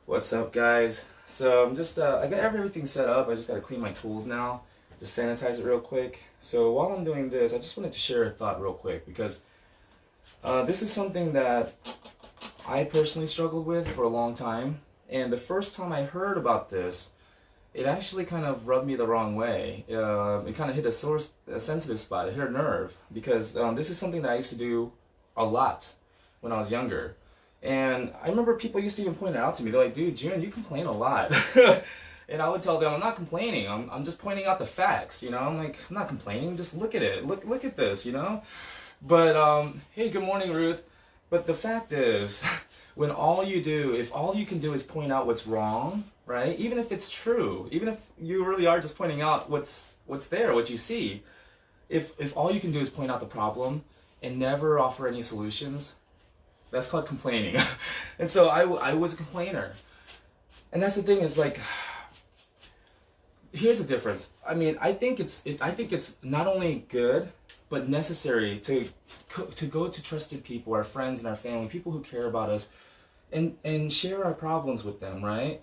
What's up, guys? So I'm just I got everything set up. I just got to clean my tools now, just sanitize it real quick. So while I'm doing this, I just wanted to share a thought real quick because this is something that I personally struggled with for a long time. And the first time I heard about this, it actually kind of rubbed me the wrong way. It kind of hit a sensitive spot. It hit a nerve because this is something that I used to do a lot when I was younger. And I remember people used to even point it out to me. They're like, dude, June, you complain a lot. And I would tell them, I'm not complaining. I'm just pointing out the facts, you know? I'm like, I'm not complaining. Just look at it. Look at this, you know? But, hey, good morning, Ruth. But the fact is, when all you do, if all you can do is point out what's wrong, right? Even if it's true, even if you really are just pointing out what's there, what you see, if all you can do is point out the problem and never offer any solutions, that's called complaining. And so I was a complainer. And that's the thing is like, here's the difference. I mean, I think it's not only good but necessary to go to trusted people, our friends and our family, people who care about us, and share our problems with them, right?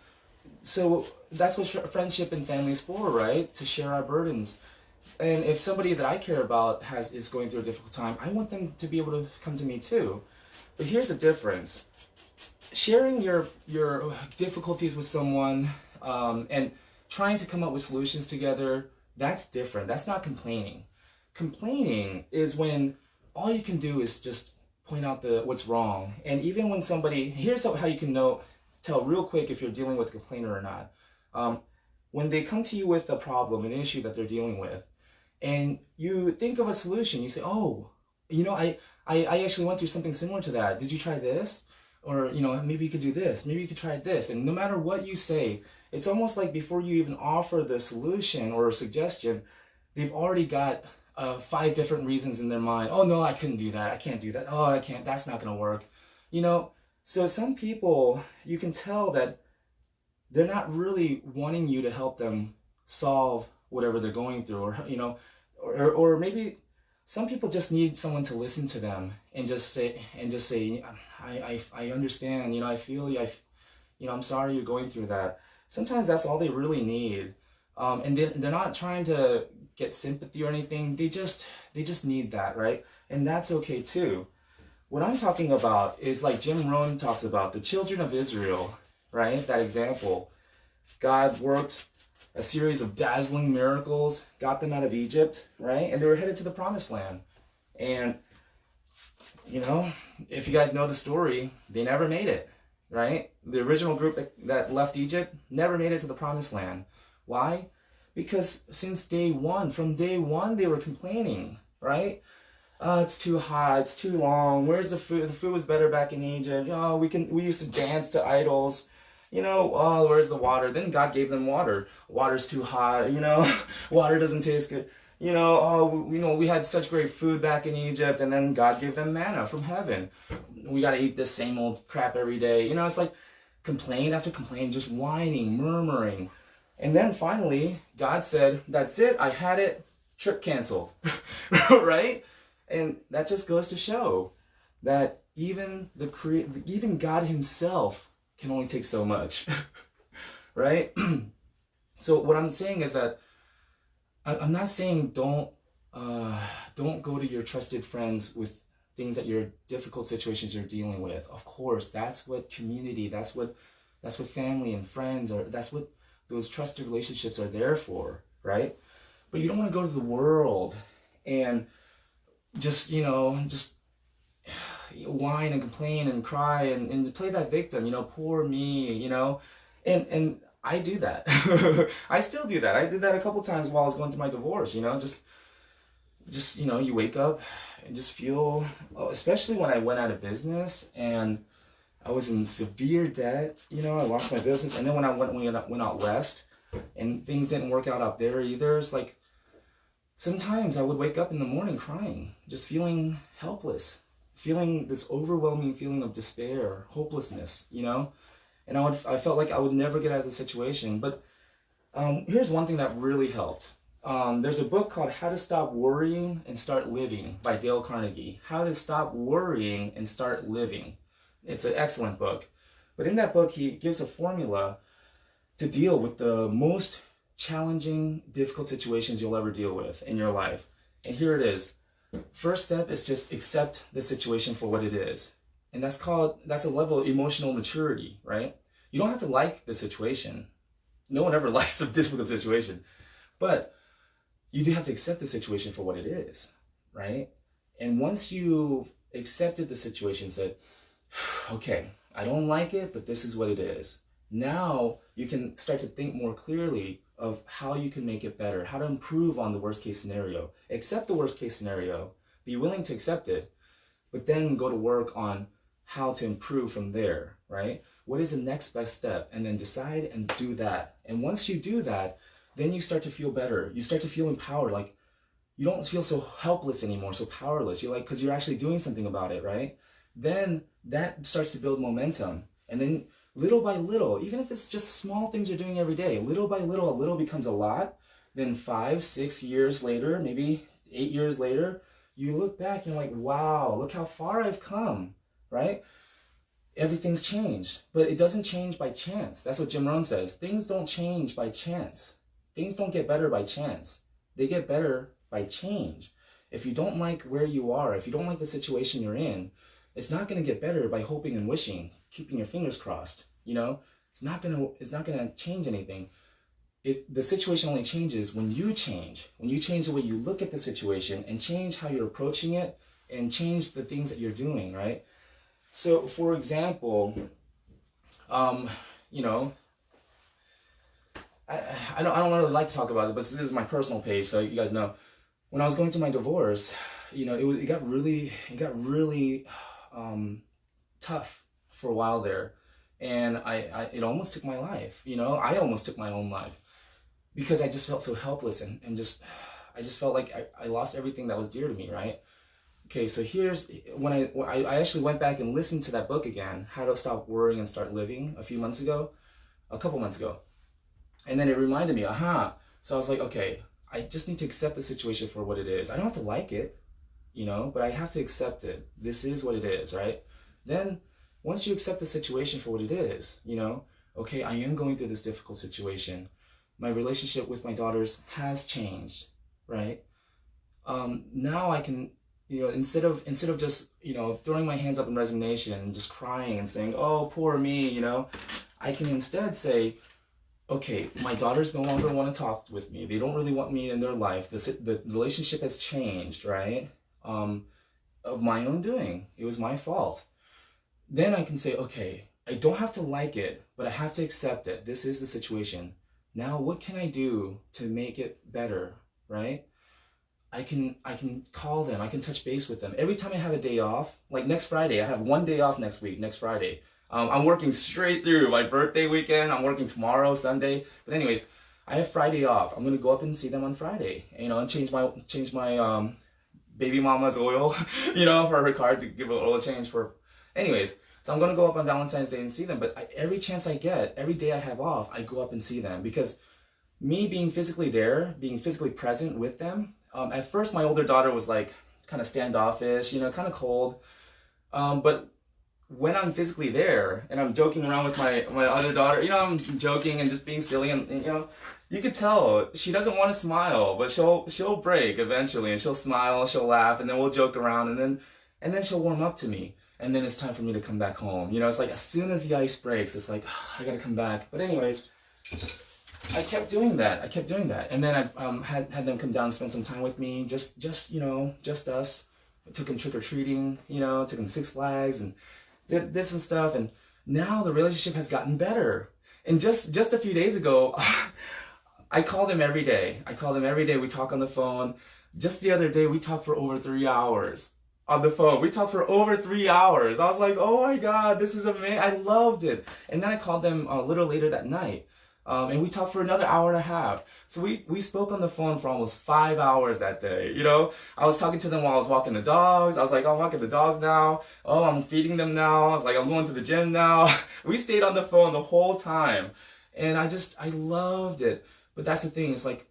So that's what friendship and family is for, right? To share our burdens. And if somebody that I care about is going through a difficult time, I want them to be able to come to me too. But here's the difference: sharing your difficulties with someone, and trying to come up with solutions together, that's different. That's not complaining. Complaining is when all you can do is just point out the what's wrong. And even when somebody, here's how you can tell real quick if you're dealing with a complainer or not. When they come to you with a problem, an issue that they're dealing with, and you think of a solution, you say, oh, you know, I actually went through something similar to that. Did you try this? Or, you know, maybe you could do this. Maybe you could try this. And no matter what you say, it's almost like before you even offer the solution or a suggestion, they've already got five different reasons in their mind. Oh, no, I couldn't do that. I can't do that. Oh, I can't. That's not going to work. You know, so some people, you can tell that they're not really wanting you to help them solve whatever they're going through, or, you know, or maybe some people just need someone to listen to them and just say, I understand, you know, I feel you, you know, I'm sorry you're going through that. Sometimes that's all they really need. And they're not trying to get sympathy or anything. They just need that, right? And that's okay too. What I'm talking about is like Jim Rohn talks about the children of Israel, right? That example. God worked a series of dazzling miracles, got them out of Egypt, right? And they were headed to the promised land. And, you know, if you guys know the story, they never made it, right? The original group that left Egypt never made it to the promised land. Why? Because since from day one, they were complaining, right? It's too hot, it's too long, where's the food? The food was better back in Egypt. Oh, we used to dance to idols. You know, oh, where's the water? Then God gave them water. Water's too hot, you know, water doesn't taste good. You know, oh, you know, we had such great food back in Egypt, and then God gave them manna from heaven. We got to eat this same old crap every day. You know, it's like complaint after complaint, just whining, murmuring. And then finally, God said, that's it, I had it, trip canceled, right? And that just goes to show that even God himself can only take so much, right? So what I'm saying is that I'm not saying don't go to your trusted friends with things that your difficult situations you're dealing with. Of course, that's what community, that's what family and friends are. That's what those trusted relationships are there for, right? But you don't want to go to the world and just, you know, just whine and complain and cry and play that victim, you know, poor me, you know, and I do that. I still do that. I did that a couple times while I was going through my divorce, you know, just you know, you wake up and just feel, especially when I went out of business and I was in severe debt, you know, I lost my business, and then when I went out west and things didn't work out there either, it's like sometimes I would wake up in the morning crying, just feeling helpless, feeling this overwhelming feeling of despair, hopelessness, you know? And I felt like I would never get out of the situation. But here's one thing that really helped. There's a book called How to Stop Worrying and Start Living by Dale Carnegie. How to Stop Worrying and Start Living. It's an excellent book. But in that book, he gives a formula to deal with the most challenging, difficult situations you'll ever deal with in your life. And here it is. First step is just accept the situation for what it is. And that's a level of emotional maturity, right? You don't have to like the situation. No one ever likes a difficult situation. But you do have to accept the situation for what it is, right? And once you've accepted the situation, said, okay, I don't like it, but this is what it is. Now you can start to think more clearly of how you can make it better, how to improve on the worst case scenario. Accept the worst case scenario, be willing to accept it, but then go to work on how to improve from there, right? What is the next best step? And then decide and do that. And once you do that, then you start to feel better. You start to feel empowered. Like you don't feel so helpless anymore, so powerless. You're like, because you're actually doing something about it, right? Then that starts to build momentum. And then little by little, even if it's just small things you're doing every day, little by little, a little becomes a lot. Then 5, 6 years later, maybe 8 years later, you look back and you're like, wow, look how far I've come, right? Everything's changed, but it doesn't change by chance. That's what Jim Rohn says. Things don't change by chance. Things don't get better by chance. They get better by change. If you don't like where you are, if you don't like the situation you're in, it's not going to get better by hoping and wishing, keeping your fingers crossed. You know, it's not going to change anything. The situation only changes when you change the way you look at the situation and change how you're approaching it and change the things that you're doing, right? So, for example, you know, I don't really like to talk about it, but this is my personal page, so you guys know. When I was going through my divorce, you know, it got really tough for a while there, and it almost took my life. You know, I almost took my own life because I just felt so helpless and I just felt like I lost everything that was dear to me, right? Okay, so here's when I actually went back and listened to that book again, How to Stop Worrying and Start Living, a couple months ago. And then it reminded me, So I was like, okay, I just need to accept the situation for what it is. I don't have to like it, you know, but I have to accept it. This is what it is, right? Then once you accept the situation for what it is, you know, okay, I am going through this difficult situation. My relationship with my daughters has changed, right? Now I can, you know, instead of just, you know, throwing my hands up in resignation and just crying and saying, oh, poor me, you know, I can instead say, okay, my daughters no longer want to talk with me. They don't really want me in their life. The relationship has changed, right? Of my own doing. It was my fault. Then I can say, okay, I don't have to like it, but I have to accept it. This is the situation. Now, what can I do to make it better, right? I can call them. I can touch base with them. Every time I have a day off, like next Friday, I have one day off next week, next Friday. I'm working straight through my birthday weekend. I'm working tomorrow, Sunday. But anyways, I have Friday off. I'm gonna go up and see them on Friday, you know, and change my baby mama's oil, you know, for her car to give an oil change for. Anyways, so I'm gonna go up on Valentine's Day and see them. But every chance I get, every day I have off, I go up and see them because me being physically there, being physically present with them. At first, my older daughter was like kind of standoffish, you know, kind of cold, but when I'm physically there and I'm joking around with my other daughter, you know, I'm joking and just being silly and you know, you could tell she doesn't want to smile, but she'll break eventually and she'll smile, she'll laugh, and then we'll joke around and then she'll warm up to me. And then it's time for me to come back home. You know, it's like as soon as the ice breaks, it's like, oh, I gotta come back. But anyways, I kept doing that. And then I had them come down and spend some time with me, just you know, just us. I took them trick-or-treating, you know, took them to Six Flags and did this and stuff, and now the relationship has gotten better. And just a few days ago, I call them every day. We talk on the phone. Just the other day, we talked for over 3 hours on the phone. We talked for over 3 hours. I was like, oh my God, this is amazing. I loved it. And then I called them a little later that night. And we talked for another hour and a half. So we spoke on the phone for almost 5 hours that day. You know, I was talking to them while I was walking the dogs. I was like, oh, I'm walking the dogs now. Oh, I'm feeding them now. I was like, I'm going to the gym now. We stayed on the phone the whole time. And I loved it. But that's the thing. It's like,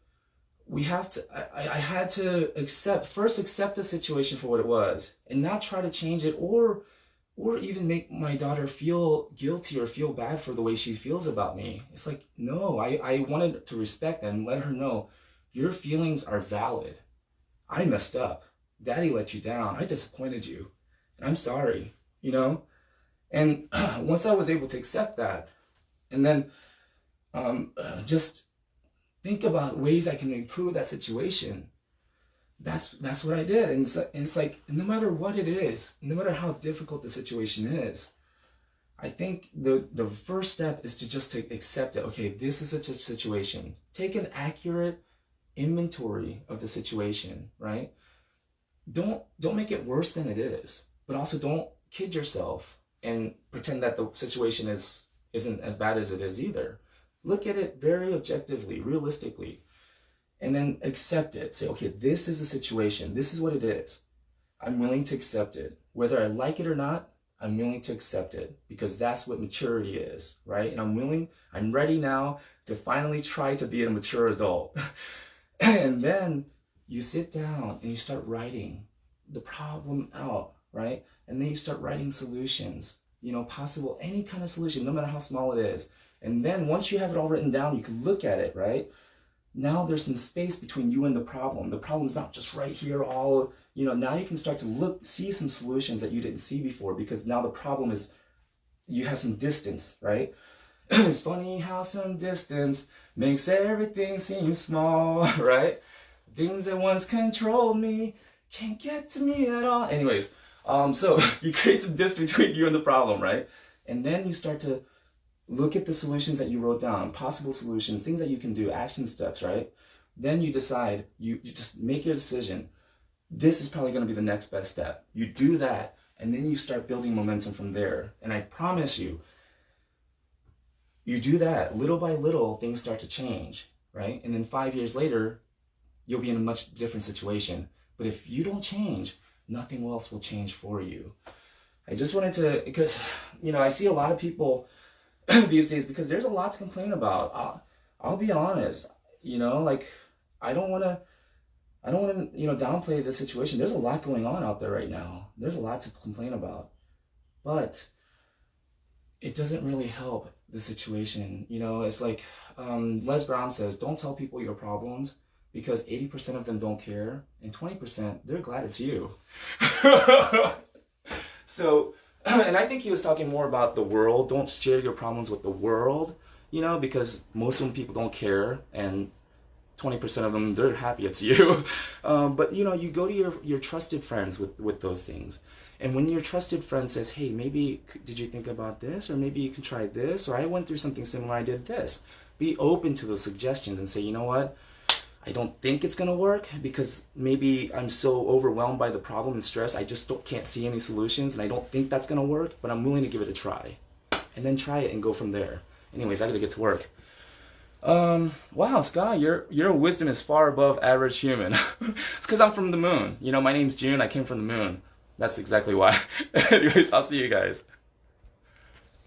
I had to accept the situation for what it was and not try to change it or or even make my daughter feel guilty or feel bad for the way she feels about me. It's like, no, I wanted to respect that and let her know your feelings are valid. I messed up. Daddy let you down. I disappointed you. And I'm sorry, you know? And once I was able to accept that, and then just think about ways I can improve that situation, that's what I did. And it's like, no matter what it is, no matter how difficult the situation is, I think the first step is to just to accept it. Okay, this is such a situation. Take an accurate inventory of the situation, right? Don't make it worse than it is, but also don't kid yourself and pretend that the situation isn't as bad as it is either. Look at it very objectively, realistically, and then accept it. Say, okay, this is the situation. This is what it is. I'm willing to accept it. Whether I like it or not, I'm willing to accept it, because that's what maturity is, right? And I'm ready now to finally try to be a mature adult. And then you sit down and you start writing the problem out, right? And then you start writing solutions, possible, any kind of solution, no matter how small it is. And then once you have it all written down, you can look at it, right? Now there's some space between you and the problem. The problem's not just right here, all, now you can start to see some solutions that you didn't see before, because now the problem is, you have some distance, right? It's funny how some distance makes everything seem small, right? Things that once controlled me can't get to me at all. Anyways, so you create some distance between you and the problem, right? And then you start to look at the solutions that you wrote down, possible solutions, things that you can do, action steps, right? Then you decide, you just make your decision. This is probably going to be the next best step. You do that, and then you start building momentum from there. And I promise you, you do that, little by little, things start to change, right? And then 5 years later, you'll be in a much different situation. But if you don't change, nothing else will change for you. I just wanted to, because, I see a lot of people these days, because there's a lot to complain about. I'll be honest, I don't want to, downplay the situation. There's a lot going on out there right now. There's a lot to complain about, but it doesn't really help the situation. It's like Les Brown says, don't tell people your problems, because 80% of them don't care, and 20%, they're glad it's you. So, and I think he was talking more about the world. Don't share your problems with the world, because most of them people don't care, and 20% of them, they're happy it's you. But you go to your trusted friends with those things. And when your trusted friend says, hey, maybe, did you think about this? Or maybe you can try this? Or I went through something similar, I did this. Be open to those suggestions and say, you know what? I don't think it's going to work, because maybe I'm so overwhelmed by the problem and stress, I just can't see any solutions, and I don't think that's going to work, but I'm willing to give it a try. And then try it and go from there. Anyways, I got to get to work. Wow, Scott, your wisdom is far above average human. It's because I'm from the moon. My name's June, I came from the moon. That's exactly why. Anyways, I'll see you guys.